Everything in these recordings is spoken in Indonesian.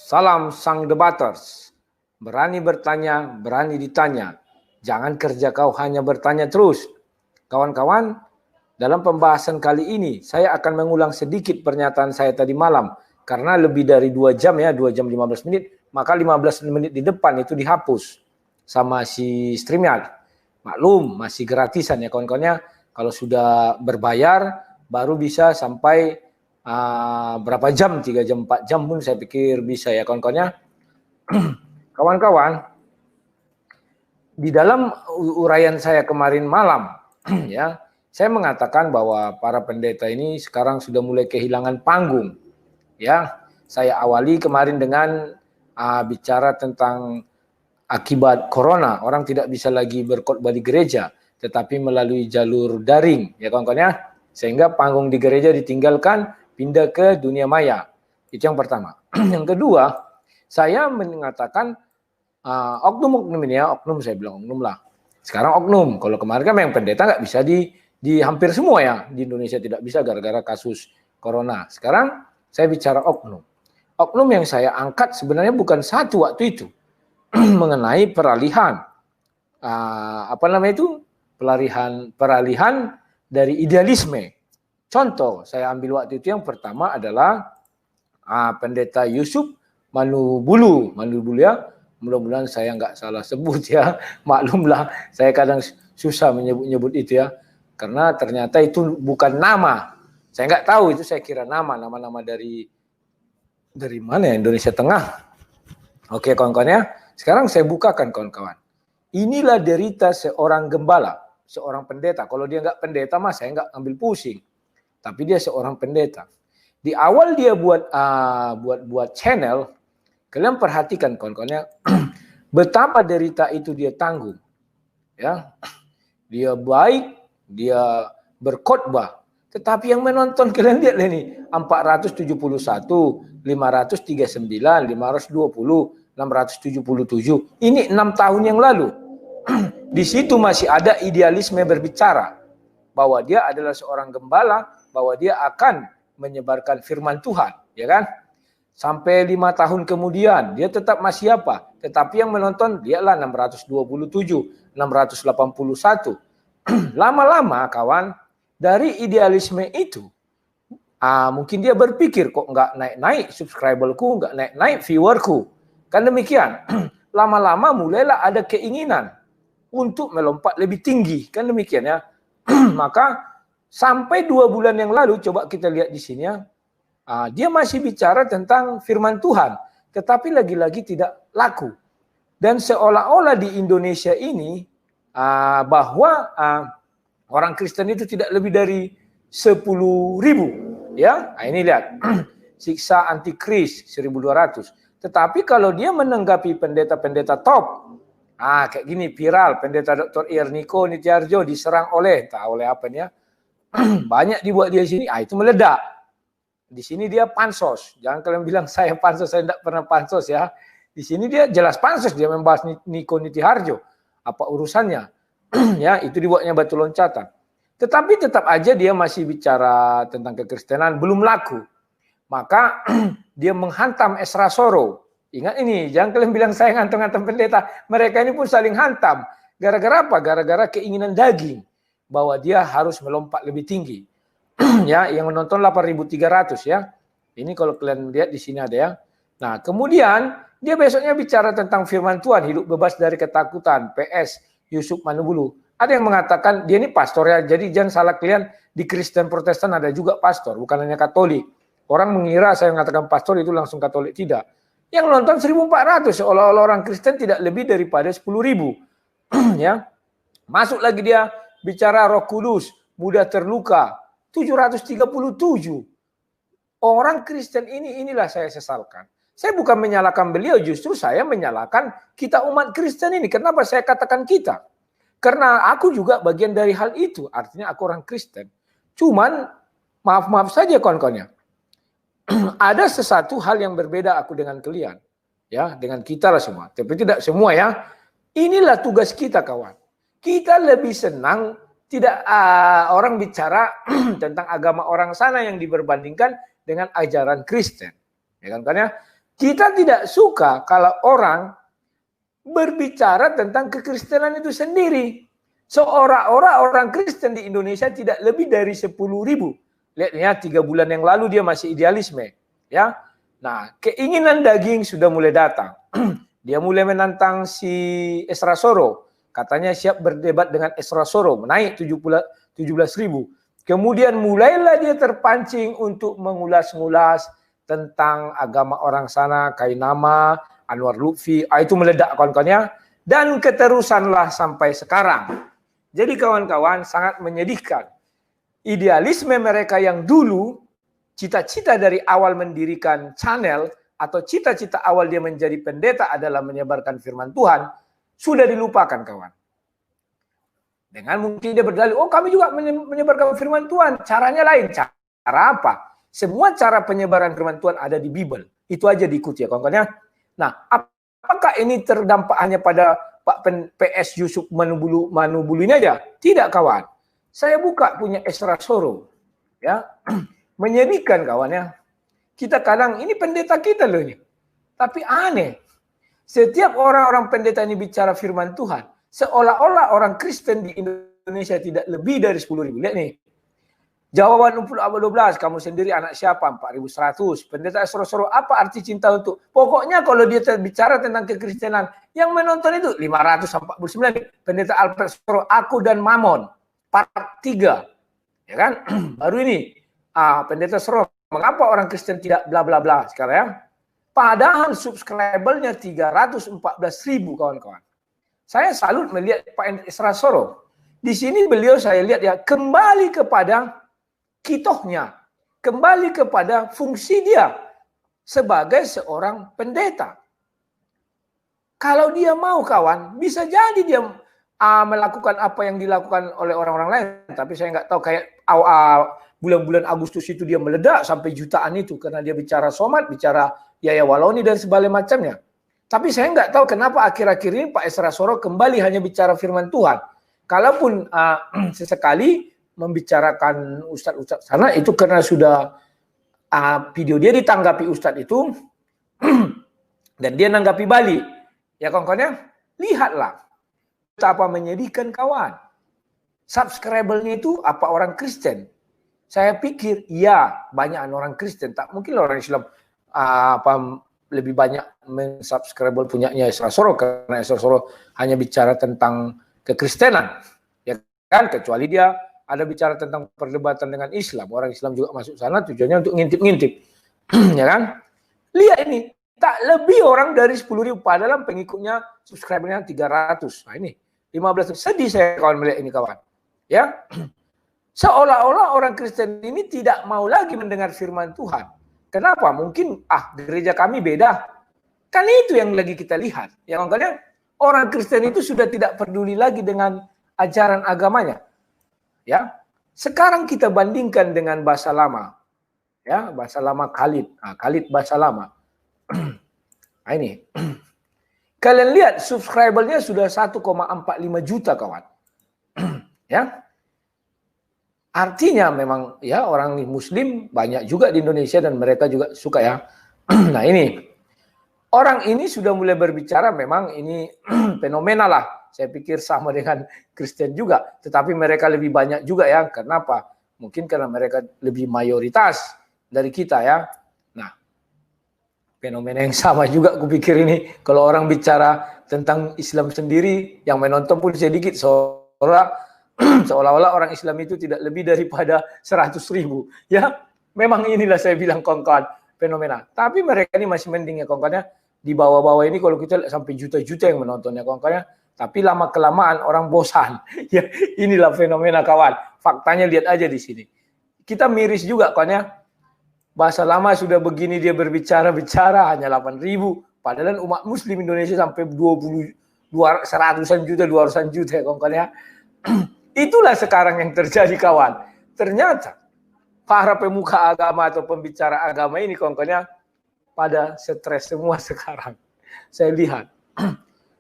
Salam sang debaters. Berani bertanya, berani ditanya. Jangan kerja kau hanya bertanya terus. Kawan-kawan, dalam pembahasan kali ini saya akan mengulang sedikit pernyataan saya tadi malam. Karena lebih dari 2 jam ya, 2 jam 15 menit. Maka 15 menit di depan itu dihapus sama si StreamYard. Maklum, masih gratisan ya kawan-kawannya. Kalau sudah berbayar, baru bisa sampai berapa jam, 3 jam, 4 jam pun saya pikir bisa ya kawan-kawannya. Kawan-kawan, di dalam uraian saya kemarin malam, ya, saya mengatakan bahwa para pendeta ini sekarang sudah mulai kehilangan panggung. Ya, saya awali kemarin dengan bicara tentang akibat corona, orang tidak bisa lagi berkhotbah di gereja, tetapi melalui jalur daring, ya kawan-kawan ya, sehingga panggung di gereja ditinggalkan, pindah ke dunia maya. Itu yang pertama. Yang kedua, saya mengatakan oknum-oknum ini ya, oknum saya bilang oknum lah. Sekarang oknum, kalau kemarin kan yang pendeta nggak bisa di hampir semua ya, di Indonesia tidak bisa gara-gara kasus corona. Sekarang saya bicara oknum. Oknum yang saya angkat sebenarnya bukan satu waktu itu, mengenai peralihan peralihan dari idealisme. Contoh saya ambil waktu itu yang pertama adalah pendeta Yusuf Manubulu ya. Mudah-mudahan saya nggak salah sebut ya. Maklumlah saya kadang susah menyebut itu ya. Karena ternyata itu bukan nama. Saya nggak tahu, itu saya kira nama-nama dari mana ya, Indonesia Tengah. Oke kawan-kawan ya. Sekarang saya bukakan kawan-kawan. Inilah derita seorang gembala, seorang pendeta. Kalau dia nggak pendeta mah saya nggak ambil pusing. Tapi dia seorang pendeta. Di awal dia buat channel, kalian perhatikan kawan-kawannya, betapa derita itu dia tanggung. Ya, dia baik, dia berkhotbah. Tetapi yang menonton kalian lihat ini 471, 539, 520, 677. Ini 6 tahun yang lalu. Di situ masih ada idealisme berbicara bahwa dia adalah seorang gembala, bahwa dia akan menyebarkan firman Tuhan, ya kan? Sampai 5 tahun kemudian dia tetap masih apa? Tetapi yang menonton dialah 627, 681. Lama-lama kawan, dari idealisme itu mungkin dia berpikir kok nggak naik-naik subscriberku, nggak naik-naik viewerku. Kan demikian. Lama-lama mulailah ada keinginan untuk melompat lebih tinggi. Kan demikian ya. Maka sampai 2 bulan yang lalu, coba kita lihat di sini ya. Dia masih bicara tentang firman Tuhan. Tetapi lagi-lagi tidak laku. Dan seolah-olah di Indonesia ini bahwa orang Kristen itu tidak lebih dari 10.000. Ya, ini lihat. Siksa antikris 1.200. Tetapi kalau dia menanggapi pendeta-pendeta top, kayak gini viral, pendeta Dr. Niko Nitiarjo diserang oleh, oleh apa nih ya, banyak dibuat dia sini, itu meledak. Di sini dia pansos, jangan kalian bilang saya pansos, saya tidak pernah pansos ya. Di sini dia jelas pansos, dia membahas Niko Nitiarjo, apa urusannya? Ya, itu dibuatnya batu loncatan. Tetapi tetap aja dia masih bicara tentang kekristenan, belum laku. Maka dia menghantam Esra Soro. Ingat ini, jangan kalian bilang saya ngantam-ngantam pendeta. Mereka ini pun saling hantam. Gara-gara apa? Gara-gara keinginan daging. Bahwa dia harus melompat lebih tinggi. Ya, yang menonton 8.300 ya. Ini kalau kalian lihat di sini ada ya. Nah, kemudian dia besoknya bicara tentang firman Tuhan, hidup bebas dari ketakutan, PS Yusuf Manubulu. Ada yang mengatakan dia ini pastor ya. Jadi jangan salah kalian, di Kristen Protestan ada juga pastor, bukan hanya Katolik. Orang mengira saya mengatakan pastor itu langsung Katolik, tidak. Yang nonton 1.400, seolah-olah orang Kristen tidak lebih daripada 10.000. Ya. Masuk lagi dia bicara Roh Kudus, mudah terluka, 737. Orang Kristen inilah saya sesalkan. Saya bukan menyalahkan beliau, justru saya menyalahkan kita umat Kristen ini. Kenapa saya katakan kita? Karena aku juga bagian dari hal itu, artinya aku orang Kristen. Cuman maaf saja kawan-kawannya. Ada sesuatu hal yang berbeda aku dengan kalian. Ya, dengan kita lah semua. Tapi tidak semua ya. Inilah tugas kita kawan. Kita lebih senang tidak orang bicara tentang agama orang sana yang diperbandingkan dengan ajaran Kristen. Ya kan ya? Kita tidak suka kalau orang berbicara tentang kekristenan itu sendiri. Seolah-olah orang Kristen di Indonesia tidak lebih dari 10.000. Lihat ya, 3 bulan yang lalu dia masih idealisme. Ya, nah keinginan daging sudah mulai datang. Dia mulai menantang si Esra Soro. Katanya siap berdebat dengan Esra Soro, menaik 17.000. Kemudian mulailah dia terpancing untuk mengulas-ngulas tentang agama orang sana, Kainama, Anwar Lutfi, itu meledak kawan-kawannya. Dan keterusanlah sampai sekarang. Jadi kawan-kawan sangat menyedihkan. Idealisme mereka yang dulu, cita-cita dari awal mendirikan channel, atau cita-cita awal dia menjadi pendeta adalah menyebarkan firman Tuhan, sudah dilupakan kawan. Dengan mungkin dia berdalil, oh kami juga menyebarkan firman Tuhan, caranya lain. Cara apa? Semua cara penyebaran firman Tuhan ada di Bible. Itu aja diikuti ya kawan-kawan. Nah, apakah ini terdampak hanya pada Pak PS Yusuf Manubulu ini aja? Tidak kawan. Saya buka punya Esra Soro. Ya, menyedihkan kawan ya. Kita kadang, ini pendeta kita loh ini. Tapi aneh. Setiap orang-orang pendeta ini bicara firman Tuhan, seolah-olah orang Kristen di Indonesia tidak lebih dari 10.000. Lihat nih. Jawaban 12, kamu sendiri anak siapa? 4.100. Pendeta Esra Soro, apa arti cinta untuk? Pokoknya kalau dia bicara tentang kekristenan, yang menonton itu 549. Pendeta Albert Soro, Aku dan Mamon, part 3. Ya kan? Baru ini. Pendeta Soro, mengapa orang Kristen tidak bla bla bla sekarang ya? Padahal subscribernya 314.000 kawan-kawan. Saya salut melihat Pak Esra Soro. Di sini beliau saya lihat ya kembali kepada kitohnya, kembali kepada fungsi dia sebagai seorang pendeta. Kalau dia mau kawan, bisa jadi dia melakukan apa yang dilakukan oleh orang-orang lain. Tapi saya nggak tahu, kayak bulan-bulan Agustus itu dia meledak sampai jutaan itu karena dia bicara somat, bicara Yaya Waloni dan sebagainya macamnya. Tapi saya nggak tahu kenapa akhir-akhir ini Pak Esra Soro kembali hanya bicara firman Tuhan. Kalaupun sesekali membicarakan ustadz-ustadz sana, itu karena sudah video dia ditanggapi ustadz itu dan dia nanggapi balik. Ya kawan-kawan, lihatlah betapa menyedihkan kawan. Subscriber-nya itu apa orang Kristen? Saya pikir ya banyak orang Kristen, tak mungkin orang Islam lebih banyak mensubscribe punyanya Esra Soro, karena Esra Soro hanya bicara tentang kekristenan, ya kan? Kecuali dia ada bicara tentang perdebatan dengan Islam, orang Islam juga masuk sana tujuannya untuk ngintip-ngintip, ya kan? Lihat ini, tak lebih orang dari 10.000, padahal pengikutnya subscribernya 300. Nah ini 15. Sedih saya kawan melihat ini kawan, ya. Seolah-olah orang Kristen ini tidak mau lagi mendengar firman Tuhan. Kenapa? Mungkin gereja kami beda. Kan itu yang lagi kita lihat. Ya makanya orang Kristen itu sudah tidak peduli lagi dengan ajaran agamanya. Ya. Sekarang kita bandingkan dengan bahasa lama. Ya, bahasa lama Khalid. Khalid bahasa lama. Nah ini. Kalian lihat subscribernya sudah 1,45 juta kawan. Ya. Artinya memang ya orang Muslim banyak juga di Indonesia dan mereka juga suka ya. Nah ini. Orang ini sudah mulai berbicara, memang ini fenomena lah. Saya pikir sama dengan Kristen juga. Tetapi mereka lebih banyak juga ya. Kenapa? Mungkin karena mereka lebih mayoritas dari kita ya. Nah, fenomena yang sama juga kupikir ini. Kalau orang bicara tentang Islam sendiri, yang menonton pun sedikit. Seolah-olah orang Islam itu tidak lebih daripada 100.000. Ya, memang inilah saya bilang kawan-kawan fenomena. Tapi mereka ini masih mending ya kawan-kawan. Di bawah-bawah ini kalau kita lihat sampai juta-juta yang menontonnya kawan-kawan. Tapi lama-kelamaan orang bosan. Ya, inilah fenomena kawan. Faktanya lihat aja di sini. Kita miris juga kawan ya. Bahasa lama sudah begini dia berbicara hanya 8.000. Padahal umat Muslim Indonesia sampai 100-an juta, 200-an juta ya kawan-kawan ya. Itulah sekarang yang terjadi kawan. Ternyata para pemuka agama atau pembicara agama ini kawan-kawan pada stres semua sekarang. Saya lihat.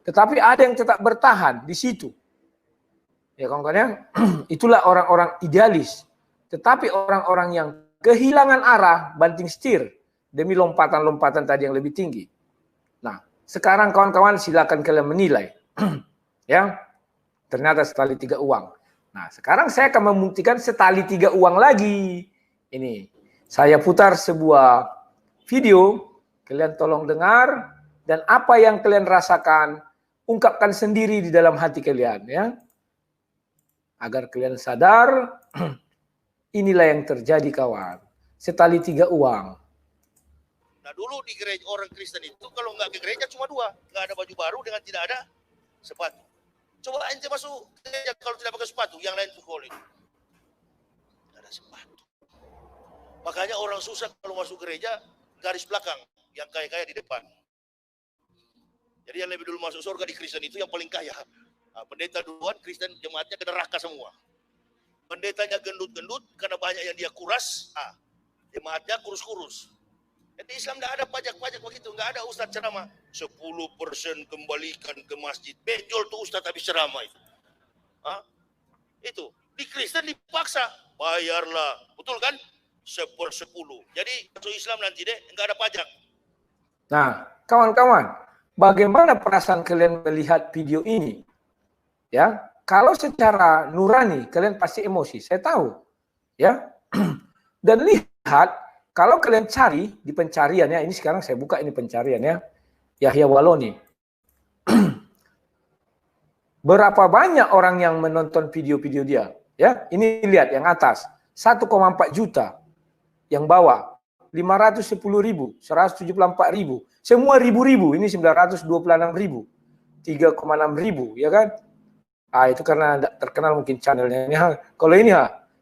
Tetapi ada yang tetap bertahan di situ. Ya kawan-kawan, itulah orang-orang idealis. Tetapi orang-orang yang kehilangan arah, banting setir demi lompatan-lompatan tadi yang lebih tinggi. Nah, sekarang kawan-kawan silakan kalian menilai. Ya, ternyata setali 3 uang. Nah, sekarang saya akan membuktikan setali 3 uang lagi. Ini, saya putar sebuah video, kalian tolong dengar, dan apa yang kalian rasakan, ungkapkan sendiri di dalam hati kalian, ya. Agar kalian sadar, inilah yang terjadi, kawan. Setali 3 uang. Nah, dulu di gereja orang Kristen itu kalau nggak ke gereja cuma 2, nggak ada baju baru dengan tidak ada sepatu. Coba ente masuk gereja kalau tidak pakai sepatu, yang lain tuh nggak ada sepatu. Makanya orang susah kalau masuk gereja garis belakang, yang kaya-kaya di depan. Jadi yang lebih dulu masuk surga di Kristen itu yang paling kaya. Nah, pendeta duluan, Kristen jemaatnya ke neraka semua. Pendetanya gendut-gendut karena banyak yang dia kuras, jemaatnya kurus-kurus. Di Islam tidak ada pajak-pajak begitu, nggak ada ustadz ceramah 10% kembalikan ke masjid. Benjol tuh ustadz habis ceramah itu. Itu di Kristen dipaksa bayarlah, betul kan? 1/10. Jadi masuk Islam nanti deh nggak ada pajak. Nah, kawan-kawan, bagaimana perasaan kalian melihat video ini? Ya, kalau secara nurani kalian pasti emosi, saya tahu, ya. Dan lihat, kalau kalian cari di pencarian, ya, ini sekarang saya buka ini pencarian, ya, Yahya Waloni. Berapa banyak orang yang menonton video-video dia? Ya, ini lihat yang atas, 1,4 juta. Yang bawah 510.000, 174.000, semua ribu-ribu, ini 926.000, 3,6 ribu, ya kan? Itu karena terkenal mungkin channelnya. Kalau ini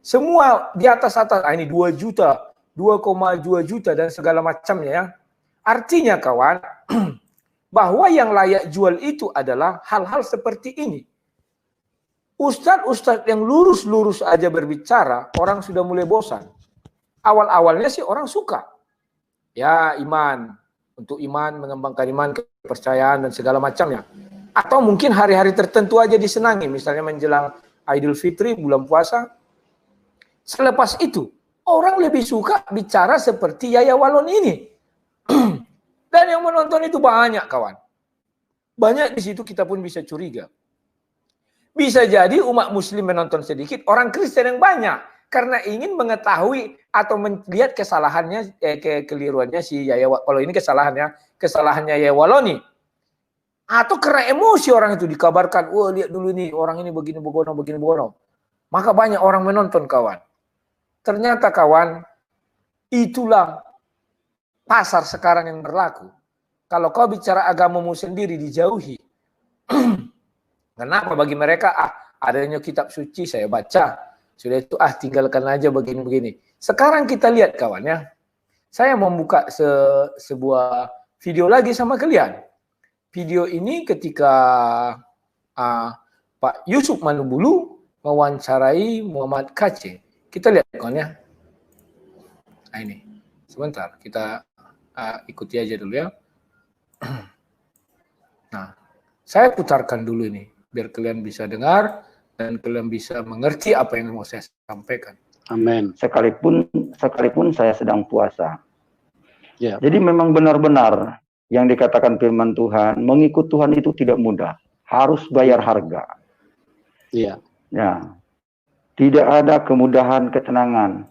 semua di atas, ini 2 juta, 2,2 juta dan segala macamnya, ya. Artinya kawan, bahwa yang layak jual itu adalah hal-hal seperti ini. Ustadz-ustadz yang lurus-lurus aja berbicara, orang sudah mulai bosan. Awal-awalnya sih orang suka. Ya, iman. Untuk iman, mengembangkan iman, kepercayaan, dan segala macamnya. Atau mungkin hari-hari tertentu aja disenangi. Misalnya menjelang Idul Fitri, bulan puasa. Selepas itu, orang lebih suka bicara seperti Yahya Waloni ini. Dan yang menonton itu banyak, kawan. Banyak di situ kita pun bisa curiga. Bisa jadi umat muslim menonton sedikit, orang Kristen yang banyak. Karena ingin mengetahui atau melihat kesalahannya, kekeliruannya si Yahya Waloni. Kalau ini kesalahannya Yahya Waloni. Atau karena emosi orang itu dikabarkan, wah lihat dulu nih, orang ini begini begono. Maka banyak orang menonton, kawan. Ternyata kawan, itulah pasar sekarang yang berlaku. Kalau kau bicara agamamu sendiri dijauhi. Kenapa bagi mereka, adanya kitab suci saya baca. Sudah itu tinggalkan aja begini-begini. Sekarang kita lihat kawan, ya. Saya membuka sebuah video lagi sama kalian. Video ini ketika Pak Yusuf Manubulu mewawancarai Muhammad Kc. Kita lihat kawan, ya. Nah ini, sebentar kita ikuti aja dulu, ya. Nah, saya putarkan dulu ini biar kalian bisa dengar dan kalian bisa mengerti apa yang mau saya sampaikan. Amin. Sekalipun saya sedang puasa. Ya. Jadi memang benar-benar yang dikatakan firman Tuhan, mengikut Tuhan itu tidak mudah, harus bayar harga. Iya. Ya, tidak ada kemudahan, ketenangan.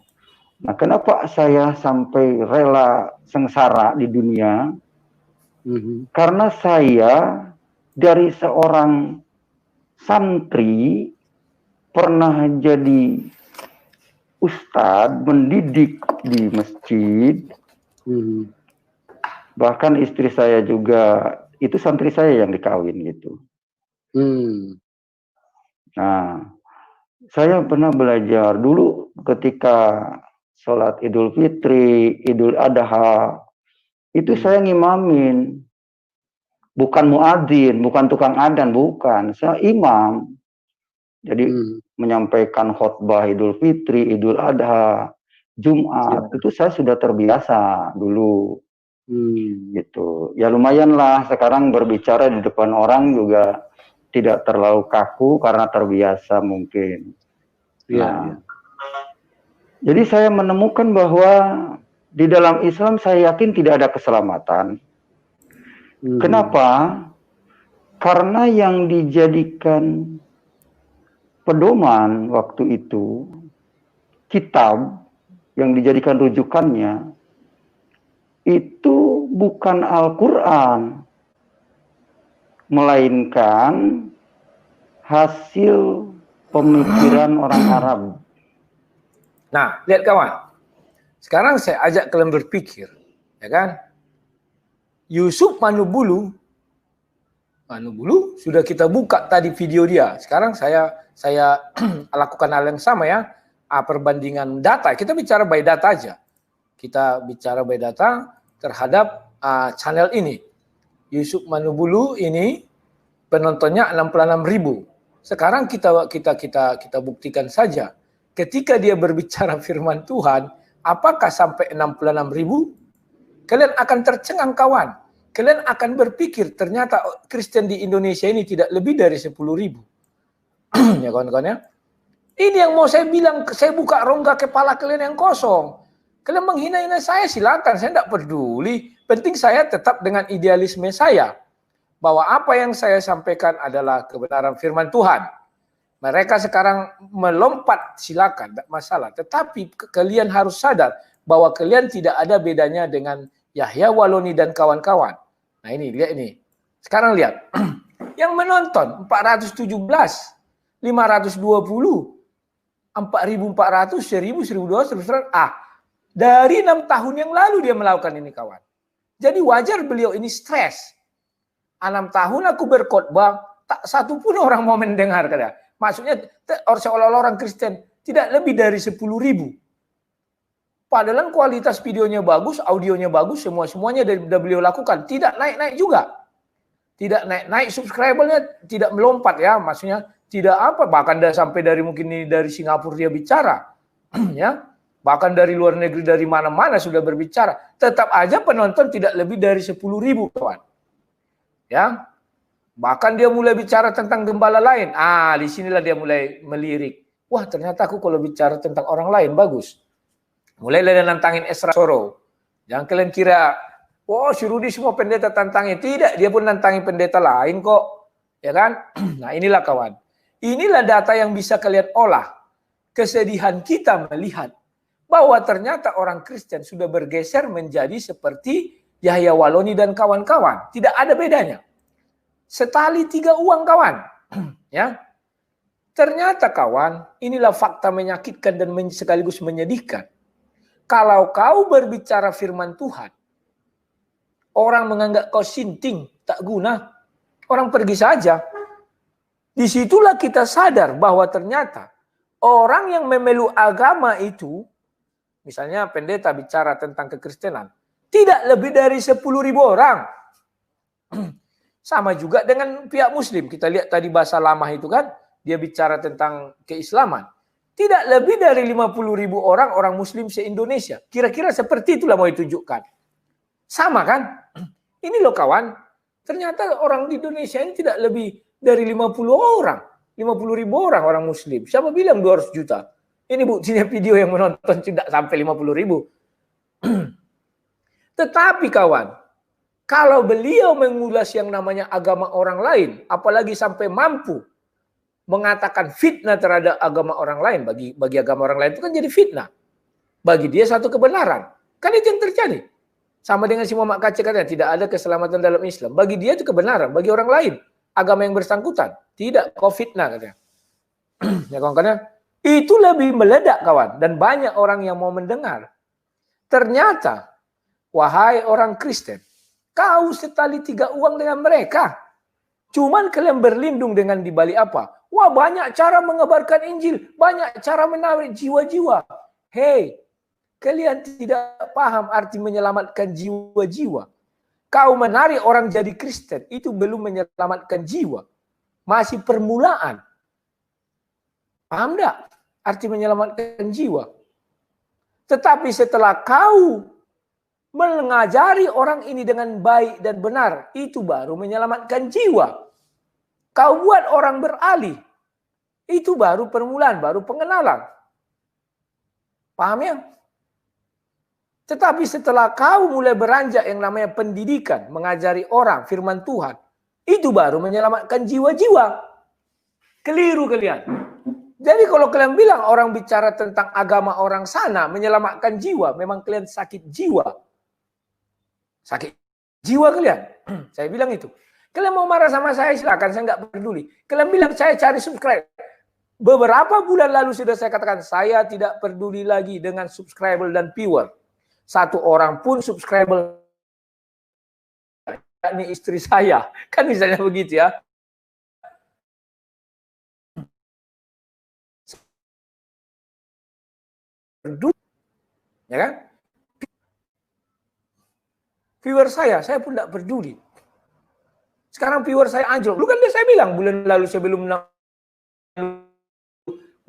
Nah, kenapa saya sampai rela sengsara di dunia? Karena saya dari seorang santri pernah jadi ustadz, mendidik di masjid. Bahkan istri saya juga, itu santri saya yang dikawin gitu. Nah, saya pernah belajar dulu ketika sholat Idul Fitri, Idul Adha, itu saya ngimamin. Bukan muadzin, bukan tukang adzan, bukan. Saya imam. Jadi menyampaikan khutbah Idul Fitri, Idul Adha, Jumat, itu saya sudah terbiasa dulu. Gitu. Ya lumayan lah, sekarang berbicara di depan orang juga tidak terlalu kaku karena terbiasa mungkin. Jadi saya menemukan bahwa Di dalam Islam saya yakin tidak ada keselamatan. Kenapa? Karena yang dijadikan pedoman waktu itu, kitab yang dijadikan rujukannya, itu bukan Al-Quran, melainkan hasil pemikiran orang Arab. Nah, lihat kawan. Sekarang saya ajak kalian berpikir, ya kan? Yusuf Manubulu sudah kita buka tadi video dia. Sekarang saya lakukan hal yang sama ya. Perbandingan data. Kita bicara by data aja. Kita bicara by data terhadap channel ini. Yusuf Manubulu ini penontonnya 66.000. Sekarang kita buktikan saja. Ketika dia berbicara firman Tuhan, apakah sampai 66.000? Kalian akan tercengang kawan. Kalian akan berpikir ternyata Kristen di Indonesia ini tidak lebih dari 10.000. Ya kawan-kawan ya. Ini yang mau saya bilang, saya buka rongga kepala kalian yang kosong. Kalian menghina-hina saya silakan, saya tidak peduli. Penting saya tetap dengan idealisme saya. Bahwa apa yang saya sampaikan adalah kebenaran firman Tuhan. Mereka sekarang melompat silakan, tidak masalah. Tetapi kalian harus sadar bahwa kalian tidak ada bedanya dengan Yahya Waloni dan kawan-kawan. Nah ini, lihat ini. Sekarang lihat. Yang menonton 417, 520, 4.400, 1.000, 1.200, 1.100. Dari 6 tahun yang lalu dia melakukan ini kawan. Jadi wajar beliau ini stres. 6 tahun aku berkhotbah, tak satu pun orang mau mendengar kada. Maksudnya seolah-olah orang Kristen tidak lebih dari 10.000. Padahal kualitas videonya bagus, audionya bagus, semuanya sudah beliau lakukan. Tidak naik-naik juga. Tidak naik-naik subscribernya, tidak melompat ya. Maksudnya tidak apa, bahkan sampai dari mungkin dari Singapura dia bicara. Ya. Bahkan dari luar negeri, dari mana-mana sudah berbicara. Tetap aja penonton tidak lebih dari 10.000 kawan. Ya, bahkan dia mulai bicara tentang gembala lain. Disinilah dia mulai melirik. Wah, ternyata aku kalau bicara tentang orang lain bagus. Mulailah dia nantangin Esra Soro. Jangan kalian kira, si Rudi semua pendeta tantangin. Tidak, dia pun nantangin pendeta lain kok. Ya kan? Nah, inilah kawan. Inilah data yang bisa kalian olah. Kesedihan kita melihat bahwa ternyata orang Kristen sudah bergeser menjadi seperti Yahya Waloni dan kawan-kawan. Tidak ada bedanya. Setali 3 uang kawan. Ya. Ternyata kawan, inilah fakta menyakitkan dan sekaligus menyedihkan. Kalau kau berbicara firman Tuhan, orang menganggap kau sinting, tak guna. Orang pergi saja. Disitulah kita sadar bahwa ternyata orang yang memeluk agama itu, misalnya pendeta bicara tentang kekristenan, tidak lebih dari 10.000 orang. Sama juga dengan pihak Muslim. Kita lihat tadi bahasa lama itu kan, dia bicara tentang keislaman. Tidak lebih dari 50.000 orang Muslim se-Indonesia. Kira-kira seperti itulah mau ditunjukkan. Sama kan? Ini loh kawan, ternyata orang di Indonesia ini tidak lebih dari 50 orang. 50.000 orang Muslim. Siapa bilang 200 juta? Ini buktinya video yang menonton tidak sampai 50.000. Tetapi kawan, kalau beliau mengulas yang namanya agama orang lain, apalagi sampai mampu mengatakan fitnah terhadap agama orang lain, bagi agama orang lain itu kan jadi fitnah. Bagi dia satu kebenaran. Kan itu yang terjadi. Sama dengan si Muhammad Kacik katanya, tidak ada keselamatan dalam Islam. Bagi dia itu kebenaran, bagi orang lain, agama yang bersangkutan, tidak, kau fitnah katanya. Ya kawan-kawan, itu lebih meledak kawan, dan banyak orang yang mau mendengar. Ternyata, wahai orang Kristen, kau setali 3 uang dengan mereka. Cuman kalian berlindung dengan dibalik apa? Wah, banyak cara mengabarkan Injil, banyak cara menarik jiwa-jiwa. Hei, kalian tidak paham arti menyelamatkan jiwa-jiwa. Kau menarik orang jadi Kristen, itu belum menyelamatkan jiwa. Masih permulaan. Paham enggak? Arti menyelamatkan jiwa. Tetapi setelah kau mengajari orang ini dengan baik dan benar, itu baru menyelamatkan jiwa. Kau buat orang beralih, itu baru permulaan, baru pengenalan. Paham ya? Tetapi setelah kau mulai beranjak yang namanya pendidikan, mengajari orang firman Tuhan, itu baru menyelamatkan jiwa-jiwa. Keliru kalian. Jadi kalau kalian bilang orang bicara tentang agama orang sana menyelamatkan jiwa, memang kalian sakit jiwa. Sakit jiwa kalian. Saya bilang itu. Kalian mau marah sama saya silakan, saya nggak peduli. Kalian bilang saya cari subscribe. Beberapa bulan lalu sudah saya katakan saya tidak peduli lagi dengan subscriber dan viewer. Satu orang pun subscriber, ini istri saya, kan misalnya begitu ya. Ya kan? Viewer saya pun tidak peduli. Sekarang viewer saya anjlok. Lu kan saya bilang bulan lalu saya belum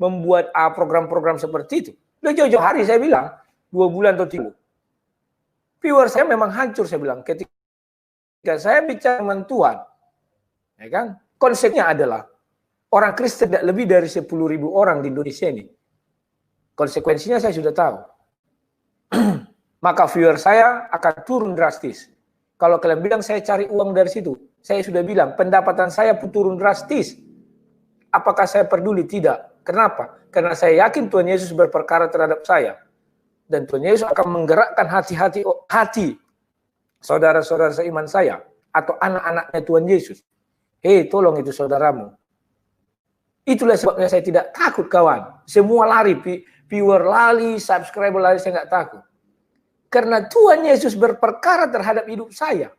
membuat program-program seperti itu. Udah jauh-jauh hari saya bilang 2 bulan atau 3. Viewer saya memang hancur saya bilang ketika saya bicara dengan Tuhan. Ya kan? Konsepnya adalah orang Kristen tidak lebih dari 10.000 orang di Indonesia ini. Konsekuensinya saya sudah tahu. Maka viewer saya akan turun drastis. Kalau kalian bilang saya cari uang dari situ, saya sudah bilang pendapatan saya pun turun drastis. Apakah saya peduli? Tidak. Kenapa? Karena saya yakin Tuhan Yesus berperkara terhadap saya. Dan Tuhan Yesus akan menggerakkan hati saudara-saudara seiman saya atau anak-anaknya Tuhan Yesus. Hei, tolong itu saudaramu. Itulah sebabnya saya tidak takut kawan. Semua lari, viewer lari, subscriber lari, saya nggak takut. Karena Tuhan Yesus berperkara terhadap hidup saya.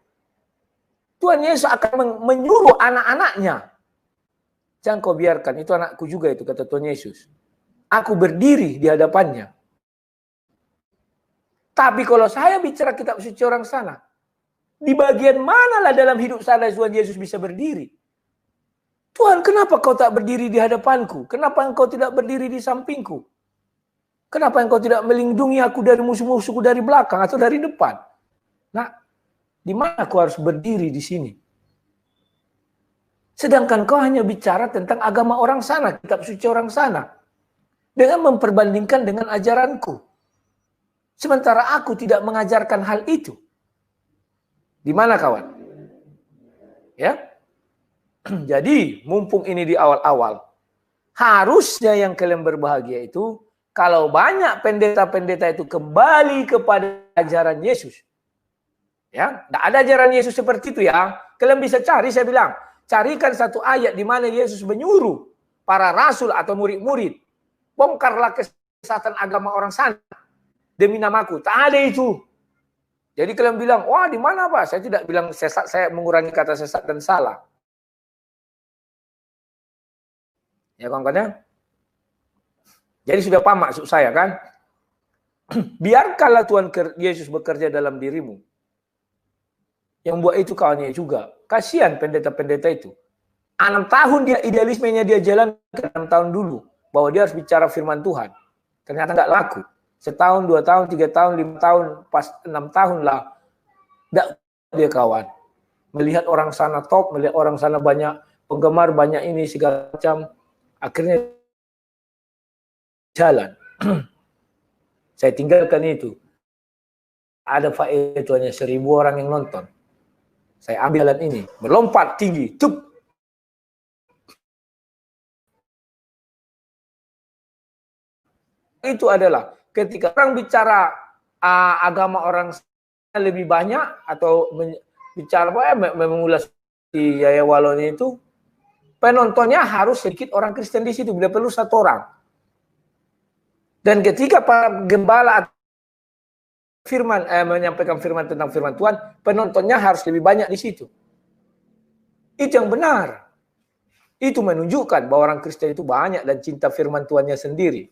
Tuhan Yesus akan menyuruh anak-anaknya. Jangan kau biarkan, itu anakku juga itu, kata Tuhan Yesus. Aku berdiri di hadapannya. Tapi kalau saya bicara kitab suci orang sana, di bagian manalah dalam hidup saya Tuhan Yesus bisa berdiri? Tuhan, kenapa kau tak berdiri di hadapanku? Kenapa engkau tidak berdiri di sampingku? Kenapa engkau tidak melindungi aku dari musuh-musuhku dari belakang atau dari depan? Nah, di mana aku harus berdiri di sini? Sedangkan kau hanya bicara tentang agama orang sana, kitab suci orang sana. Dengan memperbandingkan dengan ajaranku. Sementara aku tidak mengajarkan hal itu. Di mana kawan? Ya. Jadi, mumpung ini di awal-awal, harusnya yang kalian berbahagia itu, kalau banyak pendeta-pendeta itu kembali kepada ajaran Yesus. Ya, tidak ada ajaran Yesus seperti itu ya. Kalian bisa cari, saya bilang, carikan satu ayat di mana Yesus menyuruh para rasul atau murid-murid, bongkarlah kesesatan agama orang sana demi namaku. Tak ada itu. Jadi kalian bilang, wah di mana Pak? Saya tidak bilang sesat, saya mengurangi kata sesat dan salah. Ya kawan-kawan. Jadi sudah paham maksud saya kan? Biarkanlah Tuhan Yesus bekerja dalam dirimu. Yang buat itu kawannya juga. Kasihan pendeta-pendeta itu. 6 tahun dia idealismenya dia jalankan 6 tahun dulu. Bahwa dia harus bicara firman Tuhan. Ternyata nggak laku. Setahun, 2 tahun, 3 tahun, 5 tahun, pas 6 tahun lah. Nggak dia kawan. Melihat orang sana top, melihat orang sana banyak penggemar, banyak ini segala macam. Akhirnya jalan. Saya tinggalkan itu. Ada faedah itu hanya 1000 orang yang nonton. Saya ambil jalan ini. Melompat tinggi. Tup. Itu adalah ketika orang bicara agama orang lebih banyak atau bicara mengulas di Yaya Waloni itu, penontonnya harus sedikit orang Kristen di situ, bila perlu 1 orang. Dan ketika para gembala menyampaikan firman tentang firman Tuhan, penontonnya harus lebih banyak di situ. Itu yang benar. Itu menunjukkan bahwa orang Kristen itu banyak dan cinta firman Tuhannya sendiri.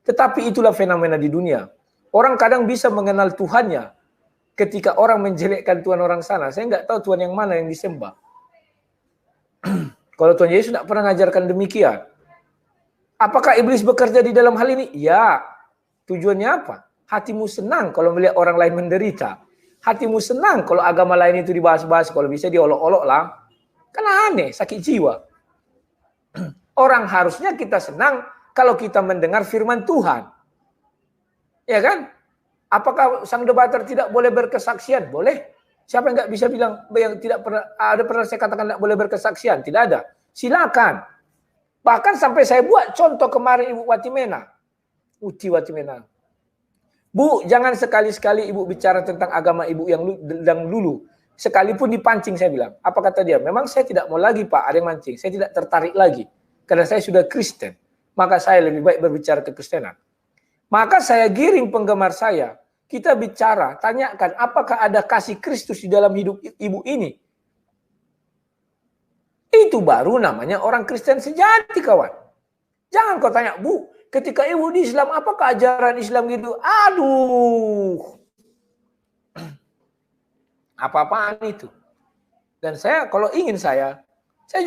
Tetapi itulah fenomena di dunia. Orang kadang bisa mengenal Tuhannya ketika orang menjelekkan Tuhan orang sana. Saya nggak tahu Tuhan yang mana yang disembah. Kalau Tuhan Yesus tidak pernah mengajarkan demikian. Apakah iblis bekerja di dalam hal ini? Ya. Tujuannya apa? Hatimu senang kalau melihat orang lain menderita. Hatimu senang kalau agama lain itu dibahas-bahas. Kalau bisa diolok-olok lah. Kan aneh, sakit jiwa. Orang harusnya kita senang kalau kita mendengar firman Tuhan. Ya kan? Apakah sang debater tidak boleh berkesaksian? Boleh. Siapa yang nggak bisa bilang yang tidak pernah saya katakan tidak boleh berkesaksian? Tidak ada. Silakan. Bahkan sampai saya buat contoh kemarin Ibu Watimena. Uti Watimena. Bu, jangan sekali-sekali Ibu bicara tentang agama Ibu yang dulu. Sekalipun dipancing saya bilang. Apa kata dia? Memang saya tidak mau lagi Pak, ada yang mancing. Saya tidak tertarik lagi. Karena saya sudah Kristen. Maka saya lebih baik berbicara kekristenan. Maka saya giring penggemar saya. Kita bicara, tanyakan apakah ada kasih Kristus di dalam hidup ibu ini. Itu baru namanya orang Kristen sejati, kawan. Jangan kau tanya, Bu, ketika ibu di Islam, apakah ajaran Islam gitu? Aduh. Apa-apaan itu. Dan saya, kalau ingin saya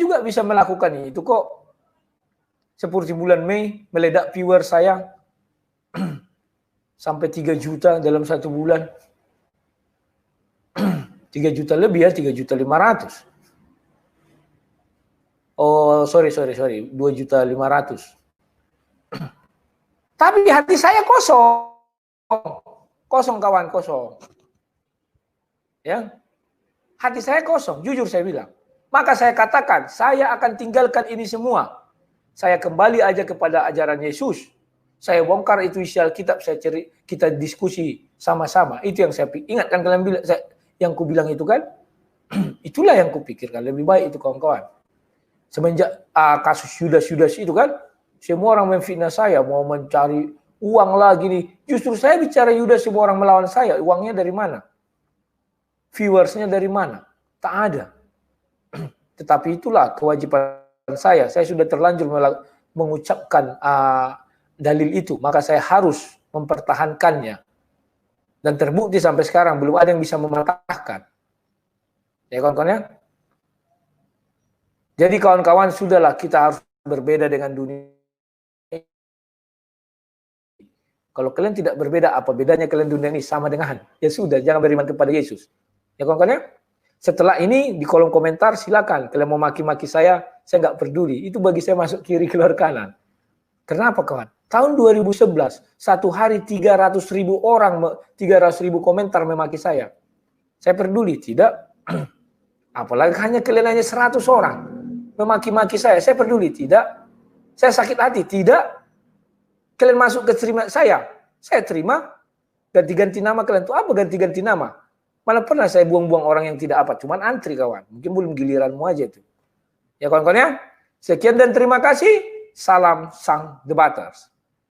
juga bisa melakukan itu kok. Seperti bulan Mei, meledak viewer saya. Sampai 3 juta dalam 1 bulan. 3 juta lebih ya, 3.500.000. Oh, sorry. 2.500.000. Tapi hati saya kosong. Kosong kawan, kosong. Ya. Hati saya kosong, jujur saya bilang. Maka saya katakan, saya akan tinggalkan ini semua. Saya kembali aja kepada ajaran Yesus. Saya bongkar itu isi Alkitab, kita diskusi sama-sama. Itu yang saya ingatkan kalian bilang, yang ku bilang itu kan. Itulah yang ku pikirkan, lebih baik itu kawan-kawan. Semenjak kasus Yudas itu kan, semua orang memfitnah saya, mau mencari uang lagi nih. Justru saya bicara Yudas, semua orang melawan saya. Uangnya dari mana? Viewersnya dari mana? Tak ada. Tetapi itulah kewajiban saya. Saya sudah terlanjur mengucapkan dalil itu, maka saya harus mempertahankannya. Dan terbukti sampai sekarang belum ada yang bisa mematahkan. Ya kawan-kawan ya. Jadi kawan-kawan, sudahlah, kita harus berbeda dengan dunia. Kalau kalian tidak berbeda, apa bedanya kalian dunia ini? Sama dengan. Ya sudah, jangan beriman kepada Yesus. Ya kawan-kawan ya. Setelah ini di kolom komentar silakan. Kalian mau maki-maki saya nggak peduli. Itu bagi saya masuk kiri keluar kanan. Kenapa kawan? Tahun 2011, satu hari 300.000 orang, 300.000 komentar memaki saya. Saya peduli? Tidak. Apalagi hanya 100 orang memaki-maki saya peduli? Tidak. Saya sakit hati? Tidak. Kalian masuk ke terima saya terima. Ganti-ganti nama kalian itu apa ganti-ganti nama? Malah pernah saya buang-buang orang yang tidak apa, cuman antri kawan. Mungkin belum giliranmu aja itu. Ya kawan-kawan ya. Sekian dan terima kasih. Salam sang debaters.